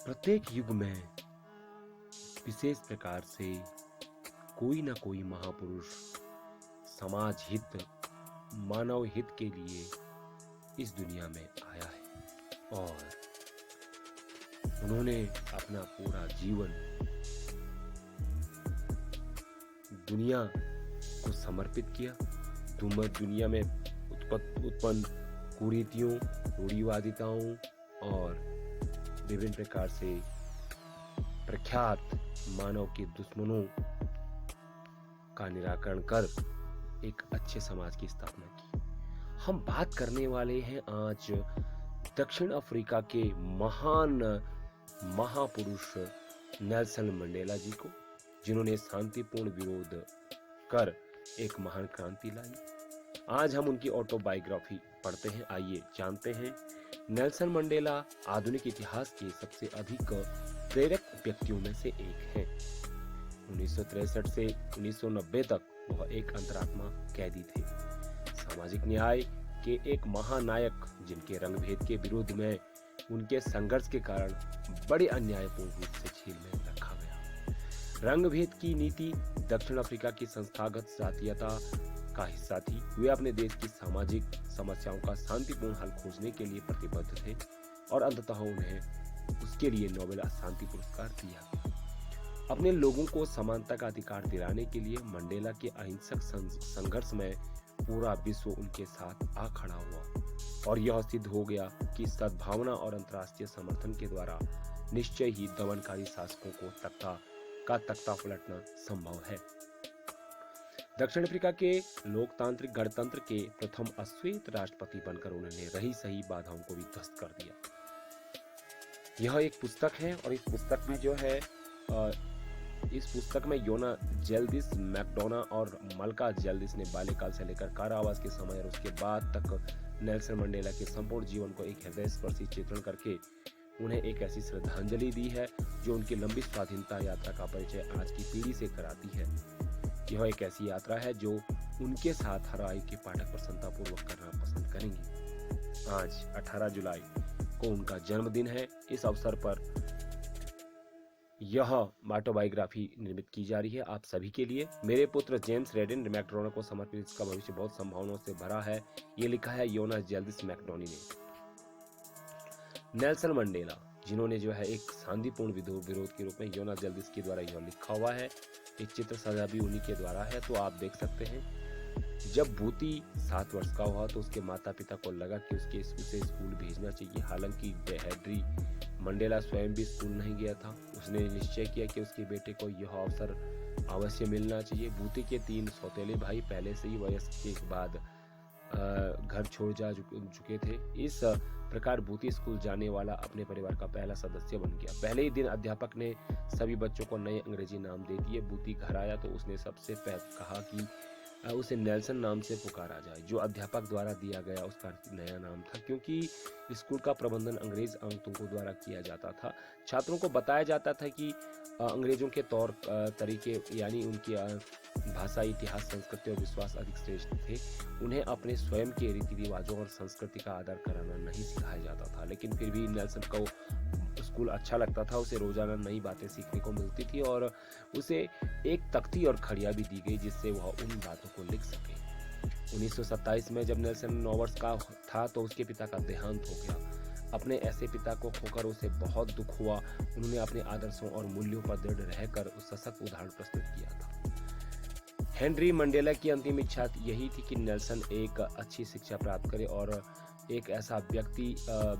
प्रत्येक युग में विशेष प्रकार से कोई ना कोई महापुरुष समाज हित, मानव हित के लिए इस दुनिया में आया है और उन्होंने अपना पूरा जीवन दुनिया को समर्पित किया। दुनिया में उत्पन्न कुरीतियों, रूढ़िवादिताओं और विभिन्न प्रकार से प्रख्यात मानव के दुश्मनों का निराकरण कर एक अच्छे समाज की स्थापना की। हम बात करने वाले हैं आज दक्षिण अफ्रीका के महान महापुरुष नेल्सन मंडेला जी को, जिन्होंने शांतिपूर्ण विरोध कर एक महान क्रांति लाई। आज हम उनकी ऑटोबायोग्राफी पढ़ते हैं। आइए जानते हैं। नेल्सन मंडेला आधुनिक इतिहास के सबसे अधिक प्रेरक व्यक्तियों में से एक हैं। 1963 से 1990 तक वह एक अंतरात्मा कैदी थे, सामाजिक न्याय के एक महानायक, जिनके रंगभेद के विरोध में उनके संघर्ष के कारण बड़े अन्यायपूर्ण रूप से जेल में रखा गया। रंगभेद की नीति दक्षिण अफ्रीका की संस्थागत जातीयता का हिस्सा थी। वे अपने देश की सामाजिक समस्याओं का शांतिपूर्ण हल खोजने के लिए प्रतिबद्ध थे और अंततः उन्हें उसके लिए नोबेल शांति पुरस्कार दिया गया। अपने लोगों को समानता का अधिकार दिलाने के लिए मंडेला के अहिंसक संघर्ष में पूरा विश्व उनके साथ आ खड़ा हुआ और यह सिद्ध हो गया कि सद्भावना और अंतर्राष्ट्रीय समर्थन के द्वारा निश्चय ही दमनकारी शासकों को तख्ता पलटना संभव है। दक्षिण अफ्रीका के लोकतांत्रिक गणतंत्र के प्रथम अश्वेत राष्ट्रपति बनकर उन्होंने रही सही बाधाओं को भी ध्वस्त कर दिया। यह एक पुस्तक है और इस पुस्तक में जो है इस पुस्तक में योना जेल्दिस, मैकडोना और मल्का जेल्दिस ने बाल्यकाल से लेकर कारावास के समय और उसके बाद तक नेल्सन मंडेला के संपूर्ण जीवन को एक हृदयस्पर्शी चित्रण करके उन्हें एक ऐसी श्रद्धांजलि दी है जो उनकी लंबी स्वाधीनता यात्रा का परिचय आज की पीढ़ी से कराती है। यह एक ऐसी यात्रा है जो उनके साथ हर आयु के पाठक प्रसन्नतापूर्वक करना पसंद करेंगे। आज 18 जुलाई को उनका जन्मदिन है। इस अवसर पर यह ऑटोबायोग्राफी निर्मित की जा रही है आप सभी के लिए। मेरे पुत्र जेम्स रेडिन मैकडोना को समर्पित इसका भविष्य बहुत संभावनाओं से भरा है। ये लिखा है योना जेल्दिस मैकडोनी ने। नेल्सन मंडेला, जिन्होंने जो है एक शांतिपूर्ण विरोध के रूप में योना जेल्दिस के द्वारा यह लिखा हुआ है। एक चित्र सजा भी उन्हीं के द्वारा है, तो आप देख सकते हैं। जब भूती 7 वर्ष का हुआ तो उसके माता पिता को लगा कि उसे स्कूल भेजना चाहिए। हालांकि हेनरी मंडेला स्वयं भी स्कूल नहीं गया था। उसने निश्चय किया कि उसके बेटे को यह अवसर अवश्य मिलना चाहिए। भूती के 3 सौतेले भाई पहले से ही वयस्क के बाद घर छोड़ जा चुके थे। इस प्रकार भूती स्कूल जाने वाला अपने परिवार का पहला सदस्य बन गया। पहले ही दिन अध्यापक ने सभी बच्चों को नए अंग्रेजी नाम दे दिए। भूती घर आया तो उसने सबसे पहले कहा कि उसे नेल्सन नाम से पुकारा जाए, जो अध्यापक द्वारा दिया गया उसका नया नाम था, क्योंकि स्कूल का प्रबंधन अंग्रेज अंगतुकों द्वारा किया जाता था। छात्रों को बताया जाता था कि अंग्रेजों के तौर तरीके यानी उनकी भाषा, इतिहास, संस्कृति और विश्वास अधिक श्रेष्ठ थे। उन्हें अपने स्वयं के रीति रिवाजों और संस्कृति का आदर कराना नहीं सिखाया जाता था। लेकिन फिर भी नेल्सन को स्कूल अच्छा लगता था। उसे रोजाना नई बातें सीखने को मिलती थी और उसे एक तख्ती और खड़िया भी दी गई जिससे वह उन बातों को लिख सके। 1927 में जब नेल्सन 9 वर्ष का था तो उसके पिता का देहांत हो गया। अपने ऐसे पिता को खोकर उसे बहुत दुख हुआ। उन्होंने अपने आदर्शों और मूल्यों पर दृढ़ रहकर उस सशक्त उदाहरण प्रस्तुत किया था। हेनरी मंडेला की अंतिम इच्छा यही थी कि नेल्सन एक अच्छी शिक्षा प्राप्त करे और एक ऐसा व्यक्ति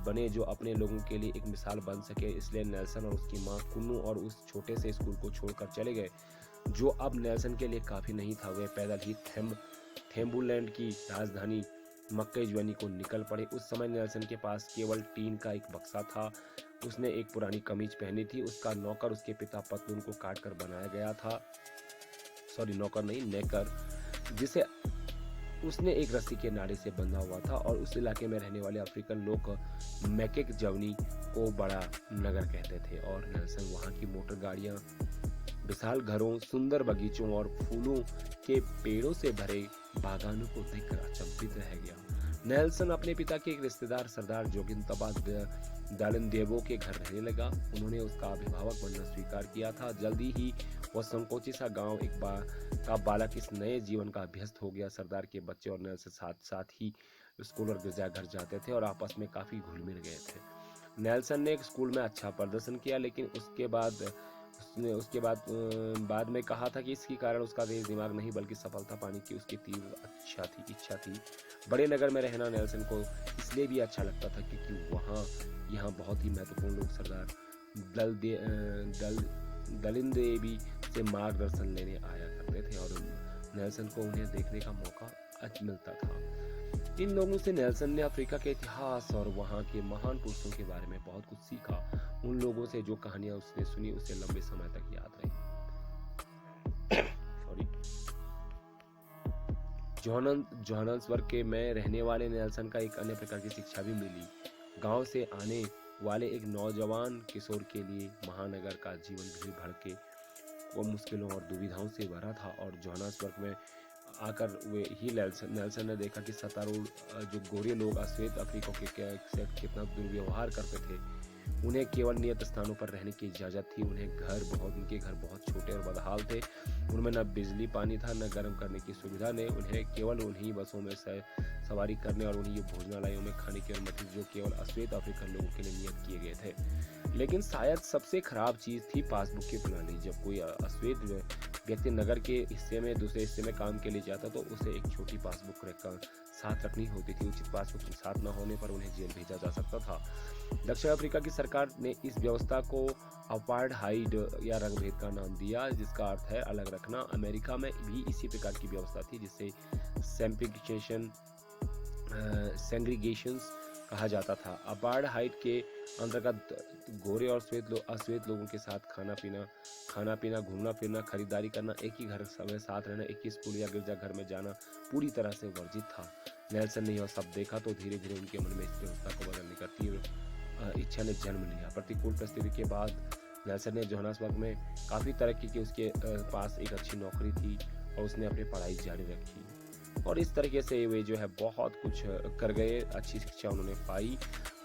बने जो अपने लोगों के लिए एक मिसाल बन सके। इसलिए नेल्सन और उसकी मां कुन्नू और उस छोटे से स्कूल को छोड़कर चले गए, जो अब नेल्सन के लिए काफी नहीं था। वे पैदल ही थेम्बूलैंड की राजधानी मक्केजुअनी को निकल पड़े। उस समय नेल्सन के पास केवल टीन का एक बक्सा था। उसने एक पुरानी कमीज पहनी थी। उसका नौकर उसके पिता पतलून को काट कर बनाया गया था, नौकर नहीं, नेकर, जिसे उसने एक रस्सी के नारे से बंधा हुआ था। और उस इलाके में रहने वाले अफ्रीकन लोग मैकेजुअनी को बड़ा नगर कहते थे और नेल्सन वहां की मोटर गाड़ियां, विशाल घरों, सुंदर बगीचों और फूलों के पेड़ों से भरे बागानों को देखकर अचंभित रह गया। नेल्सन अपने पिता के एक रिश्तेदार सरदार जोगिन तबा दालिनदेवो के घर रहने लगा। उन्होंने उसका अभिभावक बनना स्वीकार किया था। जल्दी ही वह संकोची सा गांव का बालक इस नए जीवन का अभ्यस्त हो गया। सरदार के बच्चे और नेल्सन साथ साथ ही स्कूल और गिरजाघर जाते थे और आपस में काफी घुल मिल गए थे। नेल्सन ने स्कूल में अच्छा प्रदर्शन किया, लेकिन बाद में कहा था कि इसके कारण उसका तेज दिमाग नहीं बल्कि सफलता पाने की उसकी तीव्र इच्छा थी। बड़े नगर में रहना नेल्सन को इसलिए भी अच्छा लगता था क्योंकि यहाँ बहुत ही महत्वपूर्ण लोग सरदार दलिनदेवी से मार्गदर्शन लेने आया करते थे और नेल्सन को उन्हें देखने का मौका मिलता था। इन लोगों से नेल्सन ने अफ्रीका के इतिहास और वहाँ के महान पुरुषों के बारे में बहुत कुछ सीखा। उन लोगों से जो कहानियां उसने सुनी उसे लंबे समय तक याद रही। जोहानसबर्ग के में रहने वाले नेल्सन का एक अन्य प्रकार की शिक्षा भी मिली। गांव से आने वाले एक नौजवान किशोर के लिए महानगर का जीवन भीड़ भड़के वो मुश्किलों और दुविधाओं से भरा था और जोहानसबर्ग में आकर नेल्सन ने देखा कि सत्तारूढ़ जो गोरे लोग अश्वेत अफ्रीका के कितना दुर्व्यवहार करते थे। उन्हें केवल नियत स्थानों पर रहने की इजाज़त थी। उनके घर बहुत छोटे और बदहाल थे। उनमें न बिजली पानी था, न गर्म करने की सुविधा ने। उन्हें केवल उन्हीं बसों में सवारी करने और उन्हीं भोजनालयों में खाने की अनुमति जो केवल अश्वेत अफ्रीकन लोगों के लिए नियत किए गए थे। लेकिन शायद सबसे खराब चीज़ थी पासबुक की प्रणाली। जब कोई अश्वेत व्यक्ति नगर के हिस्से में दूसरे हिस्से में काम के लिए जाता तो उसे एक छोटी पासबुक साथ रखनी होती थी। उचित पासबुक साथ न होने पर उन्हें जेल भेजा जा सकता था। दक्षिण अफ्रीका की सरकार ने इस व्यवस्था को अपार्थाइड या रंगभेद का नाम दिया, जिसका अर्थ है अलग रखना। अमेरिका में भी इसी प्रकार की व्यवस्था थी जिसे सेग्रीगेशन कहा जाता था। अपार्थाइड के अंतर्गत गोरे और अश्वेत लोगों के साथ खाना पीना, घूमना फिरना, खरीदारी करना, एक ही घर में साथ रहना, एक ही स्कूल या गिरजाघर में जाना पूरी तरह से वर्जित था। नेल्सन ने यह सब देखा तो धीरे धीरे उनके मन में इस व्यवस्था को बदलने का तीव्र इच्छा ने जन्म लिया। प्रतिकूल परिस्थिति के बाद नेल्सन ने जोहानसबर्ग में काफ़ी तरक्की की। उसके पास एक अच्छी नौकरी थी और उसने अपनी पढ़ाई जारी रखी और इस तरीके से वे जो है बहुत कुछ कर गए। अच्छी शिक्षा उन्होंने पाई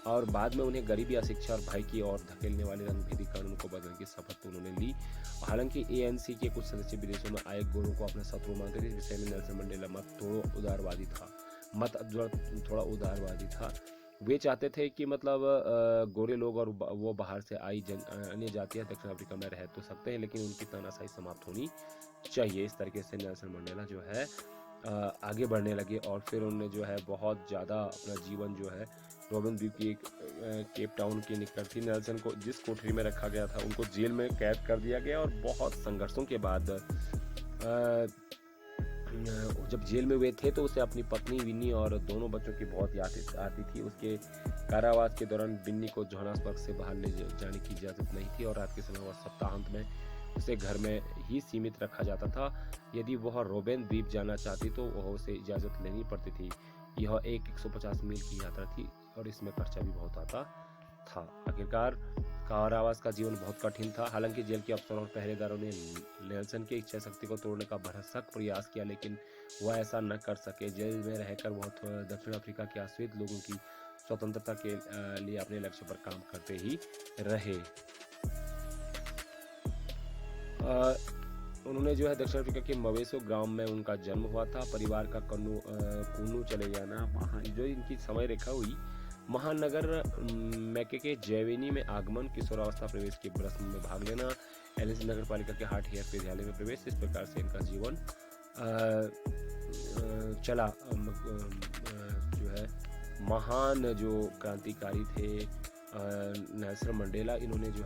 और बाद में उन्हें गरीबी, अशिक्षा और भय की ओर धकेलने वाले रंगभेदी कानून को बदलने की शपथ उन्होंने ली। हालांकि ANC के कुछ सदस्य विदेशों में आए गोरों को अपना शत्रु मानते थे। इस विषय में नेल्सन मंडेला मत थोड़ा उदारवादी था। वे चाहते थे कि मतलब गोरे लोग और वो बाहर से आई अन्य जातियां दक्षिण अफ्रीका में रह तो सकते हैं, लेकिन उनकी तानाशाही समाप्त होनी चाहिए। इस तरीके से नेल्सन मंडेला जो है आगे बढ़ने लगे और फिर उन्होंने जो है बहुत ज़्यादा अपना जीवन जो है रॉबिन द्वीप की केप टाउन के निकट थी। नेल्सन को जिस कोठरी में रखा गया था उनको जेल में कैद कर दिया गया और बहुत संघर्षों के बाद जब जेल में वे थे तो उसे अपनी पत्नी विन्नी और दोनों बच्चों की बहुत याद आती थी। उसके कारावास के दौरान विन्नी को जोहानसबर्ग से बाहर ले जाने की इजाज़त नहीं थी और रात के समय वह सप्ताहांत में उसे घर में ही सीमित रखा जाता था। यदि वह रोबेन द्वीप जाना चाहती तो वह उसे इजाज़त लेनी पड़ती थी। यह एक 150 मील की यात्रा थी और इसमें खर्चा भी बहुत आता था। आखिरकार कारावास का जीवन बहुत कठिन था। हालांकि जेल के अफसरों और पहरेदारों ने नेल्सन की इच्छा शक्ति को तोड़ने का भरसक प्रयास किया, लेकिन वह ऐसा न कर सके। जेल में रहकर वह दक्षिण अफ्रीका के अश्वेत लोगों की स्वतंत्रता के लिए अपने लक्ष्य पर काम करते ही रहे। उन्होंने जो है दक्षिण अफ्रीका के मवेसो ग्राम में उनका जन्म हुआ था। परिवार का कुनू चले जाना, जो इनकी समय रेखा हुई। महानगर मैके के जैवेनी में आगमन, किशोरावस्था प्रवेश के रस्म में भाग लेना, एलएनसी नगर पालिका के हार्ट हेयर विद्यालय में प्रवेश। इस प्रकार से इनका जीवन चला। जो है महान जो क्रांतिकारी थे नेल्सन मंडेला, इन्होंने जो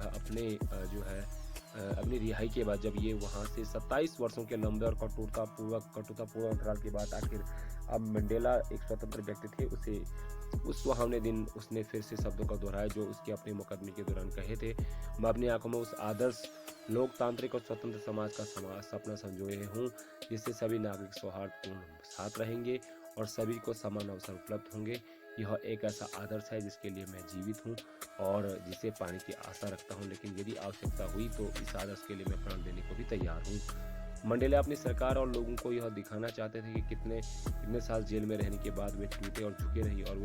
है अपनी रिहाई के बाद जब ये वहाँ से 27 वर्षों के लंबे और कठोरतापूर्ण अंतराल के बाद आखिर अब मंडेला एक स्वतंत्र व्यक्ति थे। उस सुहावने दिन उसने फिर से शब्दों का दोहराया जो उसके अपने मुकदमे के दौरान कहे थे। मैं अपनी आंखों में उस आदर्श लोकतांत्रिक और स्वतंत्र समाज का सपना संजोए हूँ जिससे सभी नागरिक सौहार्दपूर्ण साथ रहेंगे और सभी को समान अवसर उपलब्ध होंगे। यह एक ऐसा आदर्श है जिसके लिए मैं जीवित हूँ और जिसे पाने की आशा रखता हूँ, लेकिन यदि आवश्यकता हुई तो इस आदर्श के लिए मैं प्राण देने को भी तैयार हूँ। मंडेला अपनी सरकार और लोगों को यह दिखाना चाहते थे कि कितने साल जेल में रहने के बाद वे टूटे और झुके रही, और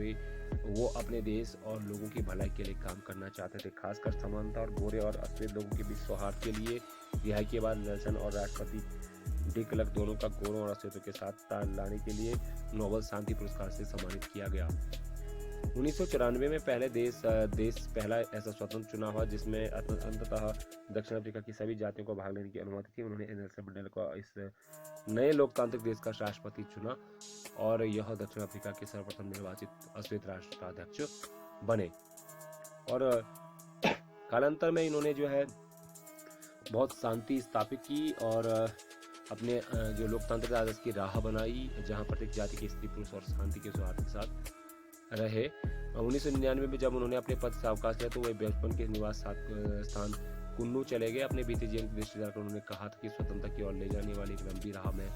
वो अपने देश और लोगों की भलाई के लिए काम करना चाहते थे। खासकर समानता और गोरे और अश्वेत लोगों के बीच सौहार्द के लिए रिहाई के बाद नेल्सन और राष्ट्रपति डी क्लर्क दोनों का गोरों और अश्वेतों के साथ ताल लाने के लिए नोबेल शांति पुरस्कार से सम्मानित किया गया। 1994 में पहला ऐसा स्वतंत्र चुनाव हुआ जिसमें अंततः दक्षिण अफ्रीका की सभी जातियों को भाग लेने की अनुमति थी। उन्होंने नेल्सन मंडेला को इस नए लोकतांत्रिक देश का राष्ट्रपति चुना और यह दक्षिण अफ्रीका के सर्वप्रथम निर्वाचित अश्वेत राष्ट्राध्यक्ष बने। और कालांतर में इन्होंने जो है बहुत शांति स्थापित की और अपने जो लोकतांत्रिक आदर्श की राह बनाई, जहां प्रत्येक जाति के स्त्री पुरुष और शांति के सौहार्द के साथ रहे। 1999 में जब उन्होंने अपने पद से अवकाश लिया तो वे बचपन के निवास स्थान कुन्नू चले गए। अपने बीते जीवन की दृष्टि डालकर उन्होंने कहा था कि स्वतंत्रता की ओर ले जाने वाली एक लंबी राह में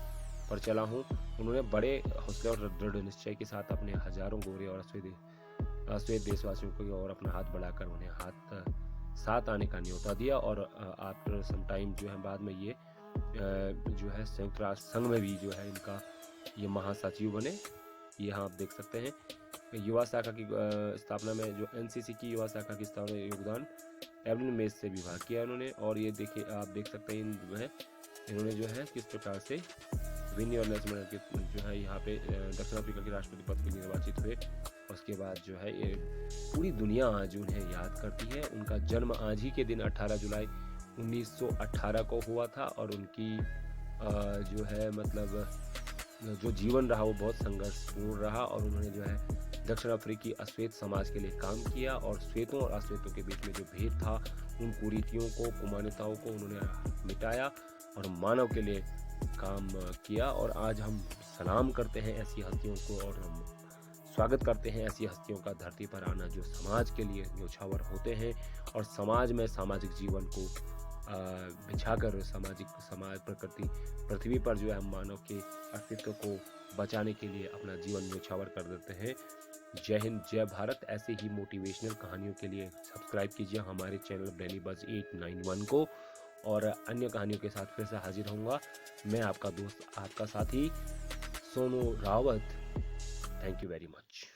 पर चला हूँ। उन्होंने बड़े हौसले और दृढ़ निश्चय के साथ अपने हजारों गोरे और अश्वेत देशवासियों की ओर अपना हाथ बढ़ाकर उन्हें साथ आने का न्योता दिया। और आफ्टर सम टाइम जो है बाद में ये जो है संयुक्त राष्ट्र संघ में भी जो है इनका ये महासचिव बने। यहाँ आप देख सकते हैं युवा शाखा की स्थापना में जो एनसीसी की युवा शाखा की स्थापना में योगदान एवलिन मेज से विभाग किया इन्होंने। और ये देखिए आप देख सकते हैं इन्होंने जो है किस प्रकार से विनी और नेल्सन मंडेला जो है यहाँ पे दक्षिण अफ्रीका के राष्ट्रपति पद के लिए निर्वाचित हुए। उसके बाद जो है ये पूरी दुनिया आज उन्हें याद करती है। उनका जन्म आज ही के दिन 18 जुलाई 1918 को हुआ था और उनकी जो है मतलब जो जीवन रहा वो बहुत संघर्षपूर्ण रहा और उन्होंने जो है दक्षिण अफ्रीकी अश्वेत समाज के लिए काम किया और श्वेतों और अश्वेतों के बीच में जो भेद था उन कुरीतियों को कुमान्यताओं को उन्होंने मिटाया और मानव के लिए काम किया। और आज हम सलाम करते हैं ऐसी हस्तियों को और हम स्वागत करते हैं ऐसी हस्तियों का धरती पर आना जो समाज के लिए न्योछावर होते हैं और समाज में सामाजिक जीवन को बिछाकर समाज पृथ्वी पर जो है मानव के अस्तित्व को बचाने के लिए अपना जीवन न्योछावर कर देते हैं। जय हिंद, जय भारत। ऐसे ही मोटिवेशनल कहानियों के लिए सब्सक्राइब कीजिए हमारे चैनल ब्रेनी बज 891 को और अन्य कहानियों के साथ फिर से हाजिर होऊंगा। मैं आपका दोस्त, आपका साथी Sonu Rawat. Thank you very much.